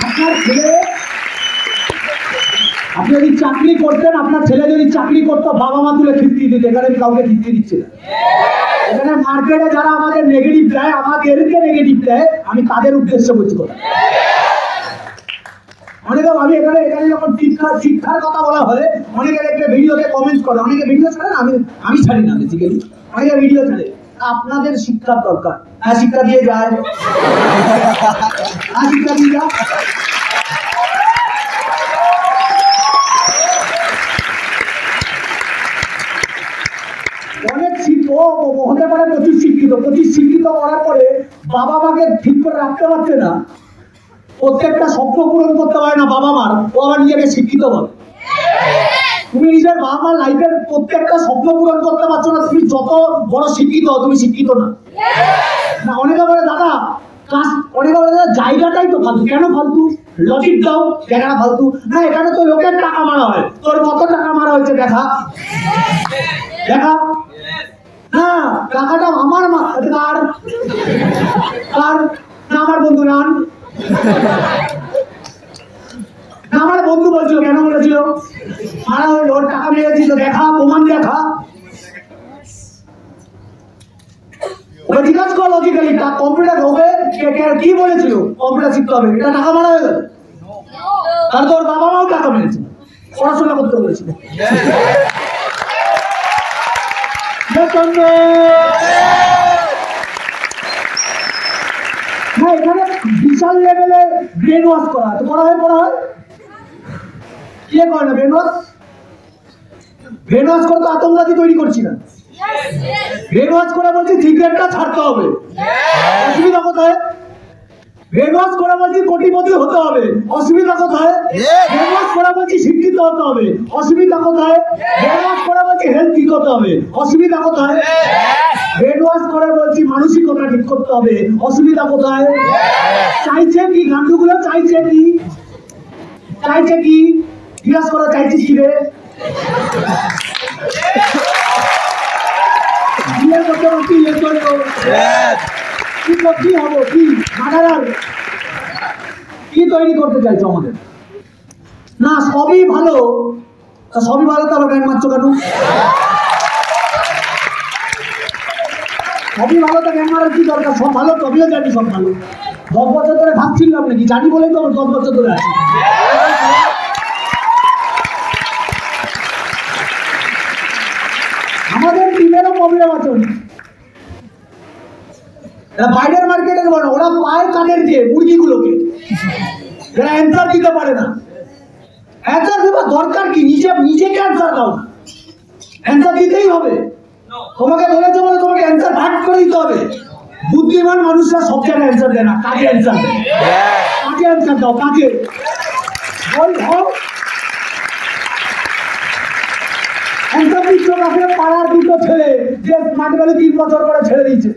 আপনার ছেলে, আপনি যদি চাকরি করতেন, আপনার ছেলে যদি চাকরি করতো, বাবা মা তুলে খিস্তি দিত। এখানে কাউকে খিস্তি দিচ্ছে না। এখানে মার্কেটে যারা আমাদের নেগেটিভ দেয়, আমাদেরকে নেগেটিভ দেয়, আমি তাদের উদ্দেশ্যে বলছি কথা। অনেকে আমি এখানে যখন শিক্ষার কথা বলা হয়, অনেকে দেখবে ভিডিওতে কমেন্ট করে, অনেকে ভিডিও ছাড়ে না, আমি ছাড়ি না বেসিক্যালি, অনেকে ভিডিও ছাড়ে। আপনাদের শিক্ষার দরকার। হ্যাঁ, শিক্ষা দিয়ে যায়, হ্যাঁ শিক্ষা দিয়ে যায়। অনেক হতে পারে প্রচুর শিক্ষিত করার পরে বাবা মাকে ঠিক করে রাখতে পারছে না, প্রত্যেকটা স্বপ্ন পূরণ করতে পারে না বাবা মার, ও আবার নিজেকে শিক্ষিত বলে। তুমি নিজের বাবা মার লাইফের প্রত্যেকটা স্বপ্ন পূরণ করতে পারছো না, তুমি যত বড় শিক্ষিত, তুমি শিক্ষিত না। অনেকে বলে দাদা অনেকে বলে দাদা জায়গাটাই তো ফালতু। কেন ফালতু? লজিক দাও, জায়গাটা ফালতু না। এখানে তো লোকের টাকা মারা হয়, তোর কত টাকা মারা হয়েছে দেখা দেখা। না, টাকাটা আমার কার না আমার বন্ধু রান, আমার বন্ধু বলছিল। কেন বলেছিল? মারা হইল, ওর টাকা মেরেছিল, দেখা প্রমাণ দেখা। ওকে জিজ্ঞাসা কর লজিক্যালি, কম্পিউটার হবে কি বলেছিল? কম্পিউটার শিখতে হবে, এটা টাকা মারা হয়ে গেল। আর তোর বাবা মাও টাকা মেরেছিল, পড়াশোনা করতে বলেছিল। হ্যাঁ, এখানে বিশাল লেভেলে ব্রেন ওয়াশ করা হয়। কে করে না ব্রেন ওয়াশ করে? তো আতঙ্কবাদী তৈরি করছি না। ব্রেন ওয়াশ করে বলছি সিগারেটটা ছাড়তে হবে, অসুবিধা কোথায়? ব্রেন ওয়াশ করে বলছি কোটিপতি হতে হবে, অসুবিধা কোথায়? ব্রেন ওয়াশ করে বলছি শিক্ষিত হতে হবে, অসুবিধা কোথায়? ব্রেন ওয়াশ করে বলছি হেলথ ঠিক হতে হবে, অসুবিধা কোথায়? ব্রেন ওয়াশ করে বলছি মানসিকতা ঠিক করতে হবে, অসুবিধা কোথায়? চাইছে কি গান্ডুগুলো? চাইছে কি জিজ্ঞাসা করো, চাইছিস কি রে? বিয়ে করতে পারছি, কি হবো, কি কি তৈরি করতে চাইছো আমাদের? না, সবই ভালো তো আবার ব্যাংক মারছো কেন? সবই ভালো তো ব্যাংক মারার কি দরকার? সব ভালো, তবেও জানি সব ভালো। 10 বছর ধরে ভাবছিলাম নাকি, জানি বলেই তো 10 বছর ধরে আছি। আমাদের টিমেরও প্রবলেম আছে। বাইরের মার্কেটের বড়, ওরা পায় কানের দিয়ে মুরগিগুলোকে, এরা অ্যান্সার দিতে পারে না। অ্যান্সার দেওয়ার দরকার কি? নিজেকে অ্যান্সার দাও, অ্যান্সার দিতেই হবে। তোমাকে বলেছে বলে তোমাকে অ্যান্সার ভাগ করে দিতে হবে। বুদ্ধিমান মানুষরা সব জায়গায় অ্যান্সার দেয় না, কাজে অ্যান্সার দেয়। কাজে অ্যান্সার দাও, কাজে। অ্যান্সার দিচ্ছ কাকে? পাড়ার দুটো ছেলে যে মাঠবেলে 3 বছর করে ছেড়ে দিয়েছে।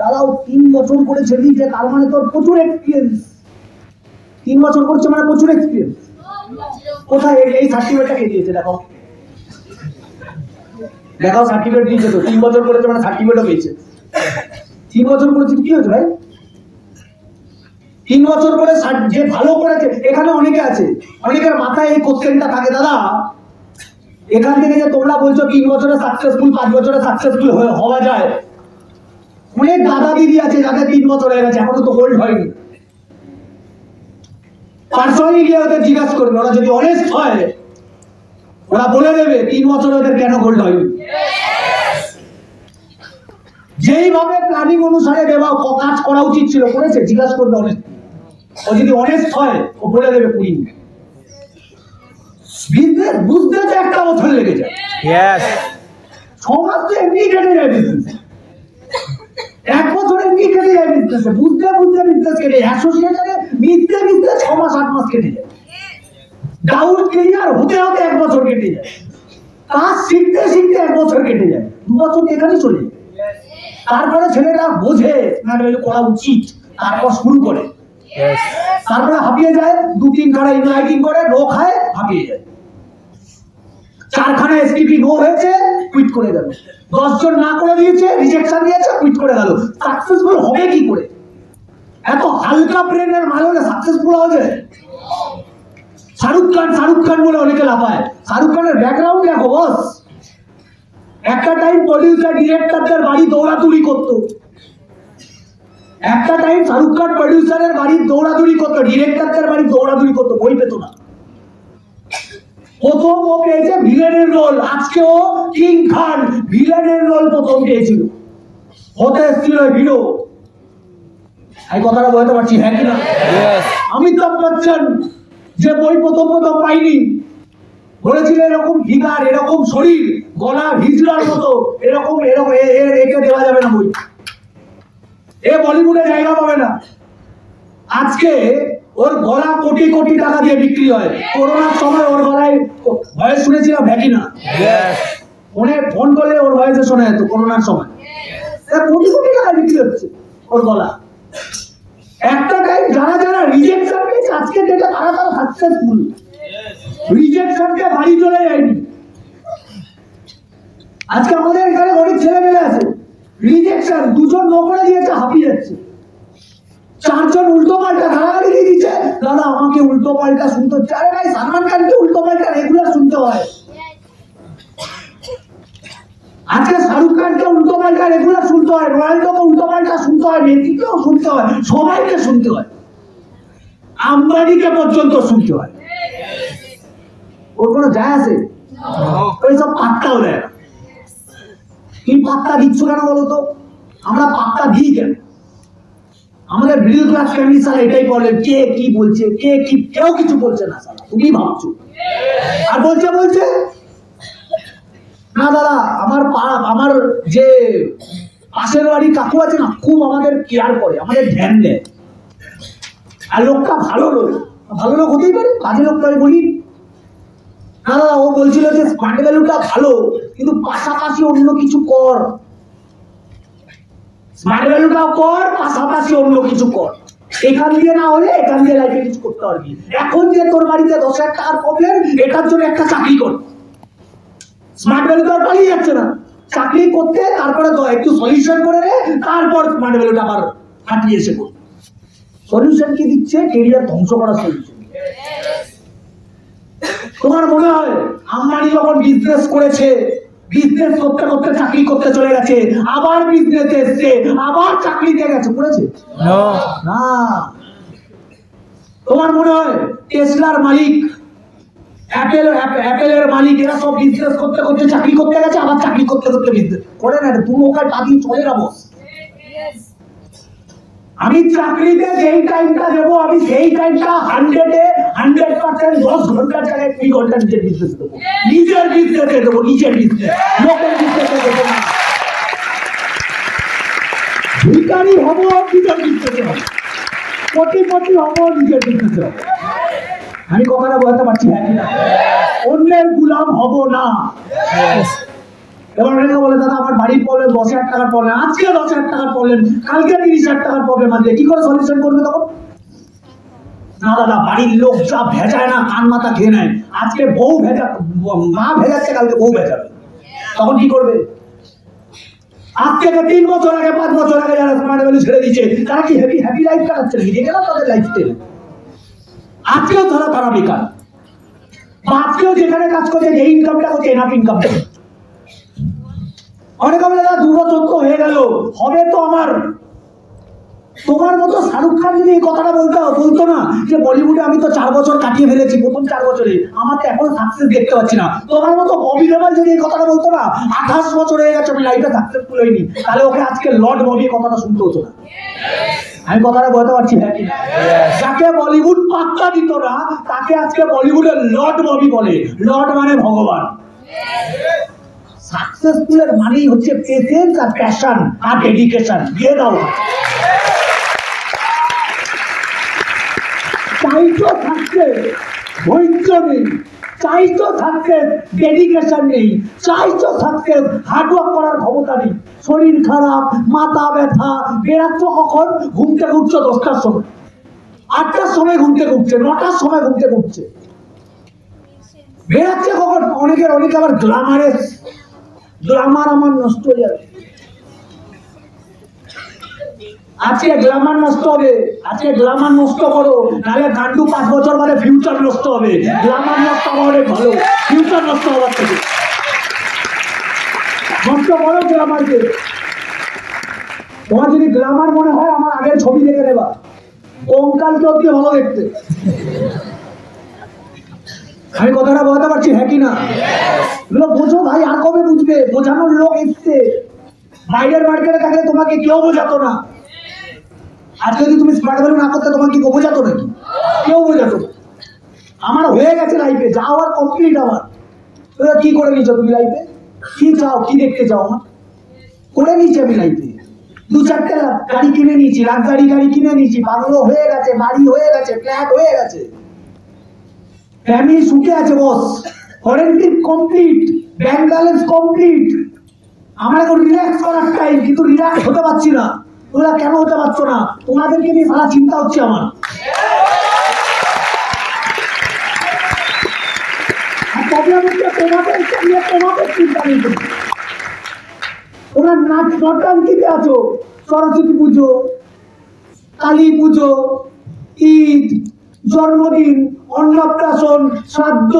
দাদাও 3 বছর করে ছেড়ে দিয়েছে, তার মানে তোর প্রচুর এক্সপিরিয়েন্স। 3 বছর করছে মানে প্রচুর এক্সপিরিয়েন্স। কোথায় এই সার্টিফিকেটটা কে দিয়েছে? দেখাও সার্টিফিকেট দিয়েছে তো। 3 বছর করেছে মানে সার্টিফিকেটও পেয়েছে। 3 বছর করেছে কি হয়েছে ভাই? 3 বছর করে যে ভালো করেছে, এখানে অনেকে আছে, অনেকের মাথায় এই কোশ্চেনটা থাকে, দাদা এখান থেকে যে তোমরা বলছো 3 বছরে সাকসেসফুল, 5 বছরে সাকসেসফুল হওয়া যায়, অনেক দাদা দিদি আছে যাদের 3 বছর হয়ে গেছে, এখনো তো হোল্ড হয়নি। পার্সোনালি গিয়ে ওদের জিজ্ঞাসা করবে, ওরা যদি অনেস্ট হয় ওরা বলে দেবে 3 বছর ওদের কেন হোল্ড হয়নি। যেইভাবে প্ল্যানিং অনুসারে দেওয়া কাজ করা উচিত ছিল করেছে, জিজ্ঞাসা করবে অনেস্ট। ও যদি অনেস্ট হয় ও বলে দেবে কুইন। বিজনেস বুঝতে তো 1 বছর লেগে যায়। 6 মাস তো এমনি কেটে যায় বিজনেস, 1 বছর এমনি কেটে যায় বিজনেসে। বুঝতে বিজনেস কেটে যায়। অ্যাসোসিয়েশনে মিশতে 6 মাস 8 মাস কেটে যায়। ডাউট ক্লিয়ার হতে 1 বছর কেটে যায়। কাজ শিখতে 1 বছর কেটে যায়। 2 বছর এখানে চলে যায়। তারপরে ছেলেটা বোঝে না করা উচিত, তারপর শুরু করে। তারপরে হাঁপিয়ে যায়, 2-3 খানা ইনলাইটিং করে, নো খায়, হাঁপিয়ে যায়। 4 খানা এসটিপি নো হয়েছে, কুইট করে গেল। 10 জন না করে দিয়েছে, রিজেকশন দিয়েছে, কুইট করে গেল। সাকসেসফুল হবে কি করে? এত হালকা ব্রেনের মালনে সাকসেসফুল হয়েছে। শাহরুখ খান বলে অনেকে লাফায়। শাহরুখ খানের ব্যাকগ্রাউন্ড দেখো বস। একটা টাইম প্রডিউসার ডিরেক্টরদের বাড়ি দৌড়াদৌড়ি করতো, একটা টাইম শাহরুখ খান প্রডিউসারের বাড়ি দৌড়াদৌড়ি করতো, ডিরেক্টরদের বাড়ি দৌড়াদৌড়ি করতো, বই পেত না। প্রথম ও পেয়েছে ভিলেনের রোল, আজকেও কিং খান ভিলেনের রোল প্রথম পেয়েছিল, হতে এসেছিল হিরো। এই কথাটা বলতে পারছি, হ্যাঁ কিনা? অমিতাভ বচ্চন যে বই প্রথম পাইনি, বলেছিল এরকম ফিগার, এরকম শরীর, গলা হিজড়ার মতো, এরকম এরকম একে দেওয়া যাবে না বই, এ বলিউডে জায়গা পাবে না। আজকে ওর গলা কোটি কোটি টাকা দিয়ে বিক্রি হয়। করোনার সময় ওর গলায় ভয়েস শুনেছিলাম, ভ্যাকিনা ফোন করলে ওর ভয়েসে শোনা যেত করোনার সময়। কোটি কোটি টাকা বিক্রি হচ্ছে ওর গলা। একটা টাইম যারা রিজেকশন পেয়েছে আজকে যেটা তারা সাকসেসফুল, রিজেকশনকে বাড়ি চলে যায়নি। আজকে আমাদের এখানে অনেক ছেলে মেয়ে আছে, রিজেকশন দুজন নকরে দিয়েছে, হাঁপিয়ে যাচ্ছে। চারজন উল্টো পাল্টা গালাগালি দিয়ে দিচ্ছে, দাদা আমাকে উল্টো পাল্টা শুনতে হচ্ছে। আরে ভাই, সালমান খানকে উল্টো পাল্টা রেগুলার শুনতে হয়। আজকে শাহরুখ খানকে উল্টো পাল্টা রেগুলার শুনতে হয়, রোনাল্ডোকে উল্টো পাল্টা শুনতে হয়, মেসিকেও শুনতে হয়, সবাইকে শুনতে হয়, আম্বানিকে পর্যন্ত শুনতে হয়। ওর কোনো যায় আছে? ওইসব পাত্তাও দেয় না। কি পাত্তা দিচ্ছ কেন বলো তো? আমরা পাত্তা দিই কেন? আমাদের মিডল ক্লাস ফ্যামিলি সালা এটাই বলে, কে কি বলছে, কে কি, কেউ কিছু বলছে না সালা, তুমি ভাবছো। আর বলছে না দাদা, আমার যে পাশের বাড়ি কাকু আছে না, খুব আমাদের কেয়ার করে, আমাদের ধ্যান দেয়, আর লোকটা ভালো লোক হতেই পারে, কাজে লোক আমি বলি না দাদা। ও বলছিল যে স্মার্ট ভ্যালুটা ভালো, কিন্তু পাশাপাশি অন্য কিছু কর, স্মার্ট ভ্যালুটাও কর, পাশাপাশি অন্য কিছু কর, এখান দিয়ে না হলে এখান দিয়ে লাইফে কিছু করতে পারবি। এখন যে তোর বাড়িতে 10,000 টাকার প্রবলেম, এটার জন্য একটা চাকরি কর। স্মার্ট ভ্যালু তো আর পালিয়ে যাচ্ছে না, চাকরি করতে, তারপরে একটু সলিউশন করে রে, তারপর স্মার্ট ভ্যালুটা আবার হাঁটিয়ে এসে কর। সলিউশন কি দিচ্ছে? কেরিয়ার ধ্বংস করার সলিউশন। তোমার মনে হয় আম্বানি যখন বিজনেস করেছে, বিজনেস করতে করতে চাকরি করতে চলে গেছে, আবার বিজনেস এসছে, আবার চাকরিতে গেছে, করেছে না? তোমার মনে হয় টেসলার মালিক, অ্যাপেলের মালিক, এরা সব বিজনেস করতে করতে চাকরি করতে গেছে, আবার চাকরি করতে করতে বিজনেস করে না? দু নৌকায় পা দিয়ে চলে যাবো। আমি চাকরিতে যেই টাইমটা দেবো, আমি সেই টাইমটা 100% 10 ঘন্টার জায়গায় 3 ঘন্টা নিজের বিজনেস দেবো, নিজের বিজনেসে দেবো, নিজের বিজনেস, লোকের বিজনেসে দেবো না। ভিখারি হবো নিজের বিজনেসে হবো, কোটিপতি হবো নিজের বিজনেসে হবো। আমি কথাটা বলতে পারছি, হ্যাঁ কিনা? অন্যের গুলাম হব না। এবার অনেকে বলে দাদা আমার বাড়ির প্রবলেম, 10,000 টাকার প্রবলেম, আজকে 10,000 টাকার প্রবলেম, কালকে 30,000 টাকার প্রবলেম আছে, কি করে সলিউশন করবে তখন? না দাদা, বাড়ির লোক যা ভেজায় না, কান মাথা খেয়ে নেয়। আজকে বউ মা ভেজাচ্ছে, কালকে বউ ভেজাবে, তখন কি করবে? আজ থেকে 3 বছর আগে, 5 বছর আগে যারা স্মার্ট ভ্যালু ছেড়ে দিচ্ছে, তারা কি হ্যাপি লাইফ কাটাচ্ছে? হিরে গেল তাদের লাইফস্টাইল। আজকেও তারা বেকার, আজকেও যেখানে কাজ করছে, যে ইনকামটা করছে, এনাফ ইনকাম। অনেকে বলে দাদা 2 বছর তো হয়ে গেল, হবে তো আমার। তোমার মতো শাহরুখ খান যদি এই কথাটা বলতো না যে বলিউডে আমি তো 4 বছর কাটিয়ে ফেলেছি, প্রথম 4 বছরে আমার তো এখন সাকসেস দেখতে পাচ্ছি না, তোমার মতো ববি দেওয়াল যদি এই কথাটা বলতো না 28 বছর হয়ে গেছে আমি লাইফে সাকসেসফুল হইনি, তাহলে ওকে আজকে লর্ড ববি কথাটা শুনতে হতো না। আমি কথাটা বলতে পারছি, হ্যাঁ কিনা? যাকে বলিউড পাত্তা দিত না, তাকে আজকে বলিউডের লর্ড ববি বলে। লর্ড মানে ভগবান। সাকসেসফুলের মানেই হচ্ছে পেশেন্স আর প্যাশন আর ডেডিকেশন। দিয়ে দাও, চাইতো থাকতে ধৈর্য নেই, চাইতো থাকতে ডেডিকেশন নেই, চাইতো থাকতে হার্ডওয়ার্ক করার ক্ষমতা নেই, শরীর খারাপ, মাথা ব্যথা, বেড়াচ্ছ কখন? ঘুম থেকে উঠছো 10টার সময়, 8টার সময় ঘুম থেকে উঠছে, 9টার সময় ঘুম থেকে উঠছে, বেড়াচ্ছে কখন? অনেকে আবার গ্লামার আমার নষ্ট হয়ে যাবে। আজকে গ্ল্যামার নষ্ট হবে, আজকে গ্ল্যামার নষ্ট করো, নাহলে গান্ডু 5 বছর বাদে ফিউচার নষ্ট হবে। গ্ল্যামার নষ্ট হওয়া অনেক ভালো, ফিউচার নষ্ট হওয়ার থেকে। নষ্ট করো গ্ল্যামারকে। তোমার যদি গ্ল্যামার মনে হয় আমার আগের ছবি দেখে নেবা, কঙ্কালকে অতি ভালো দেখতে। আমি কথাটা বলতে পারছি, হ্যাঁ কি না? এগুলো বোঝো ভাই, আর কবে বুঝবে? বোঝানোর লোক এসছে। বাইরের মার্কেটে থাকলে তোমাকে কেউ বোঝাতো না। আজকে যদি তুমি স্মার্ট ভ্যালু না করতে, তোমাকে কেউ বোঝাতো নাকি? কেউ বোঝাতো না। আমার হয়ে গেছে লাইফে, যা হওয়ার কমপ্লিট আমার। কি করে নিয়েছো তুমি লাইফে? কি চাও, কি দেখতে চাও? আমার করে নিয়েছি আমি লাইফে। 2-4টে গাড়ি কিনে নিয়েছি, লাক্সারি গাড়ি কিনে নিয়েছি, বাংলো হয়ে গেছে, বাড়ি হয়ে গেছে, ফ্ল্যাট হয়ে গেছে, ফ্যামিলি সুখে আছে boss, foreign trip complete, bank balance complete. আমার এখন রিল্যাক্স করার টাইম, কিন্তু রিল্যাক্স হতে পারছি না। তোমরা কেন হতে পারছো না? তোমাদেরকে নিয়ে সারা চিন্তা হচ্ছে আমার। প্রবলেম হচ্ছে তোমাদের চিন্তা নেই। তোমরা নটাঙ্কিতে আছো। সরস্বতী পুজো, কালী পুজো, ঈদ, জন্মদিন, অন্নপ্রাশন, শ্রাদ্ধ,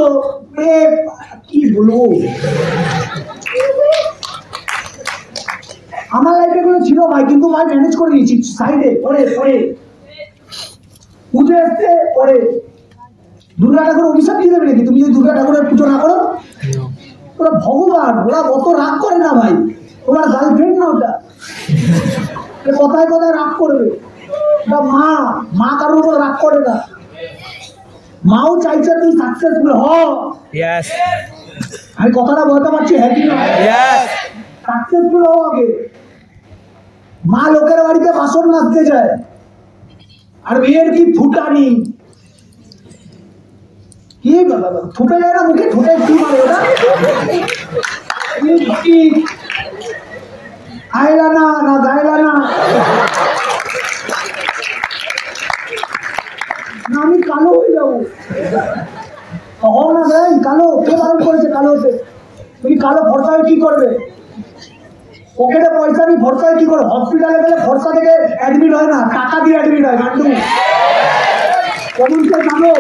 কি বলবো, আমার লাইফে এগুলো ছিল ভাই, কিন্তু ভাই ম্যানেজ করে নিয়েছি। সাইডে পরে পরে পুজো এসছে, পরে দুর্গা ঠাকুর অভিশাপ দিয়ে দেবে নাকি তুমি যদি দুর্গা ঠাকুরের পুজো না করো? ওরা ভগবান, ওরা অত রাগ করে না ভাই। তোমার গার্লফ্রেন্ড না ওটা, কথায় কথায় রাগ করবে। মা, মা কারোর উপর রাগ করে না। মাও চাইছে তুই সাকসেসফুল হ। আমি কথাটা বলতে পারছি, হ্যাঁ কি না? সাকসেসফুল হও আগে। মা লোকের বাড়িতে বাসন মাজতে যায়, আর মেয়ের কি ফুটানি, কি ফুটে যায় না মুখে, ঠোঁটে কি মারে ওটা, আয়লানা না গায়লানা না, আমি কালো হয়ে যাবো। হও না ভাই, কালো কে বারণ করেছে কালো হতে? তুমি কালো ফর্সা হয়ে কি করবে? পকেটে পয়সা নেই, ফর্সা হয়ে কি করবে? হসপিটালে গেলে ফর্সা থেকে অ্যাডমিট হয় না, টাকা দিয়ে অ্যাডমিট হয়। গান্ডু কেমন জানো?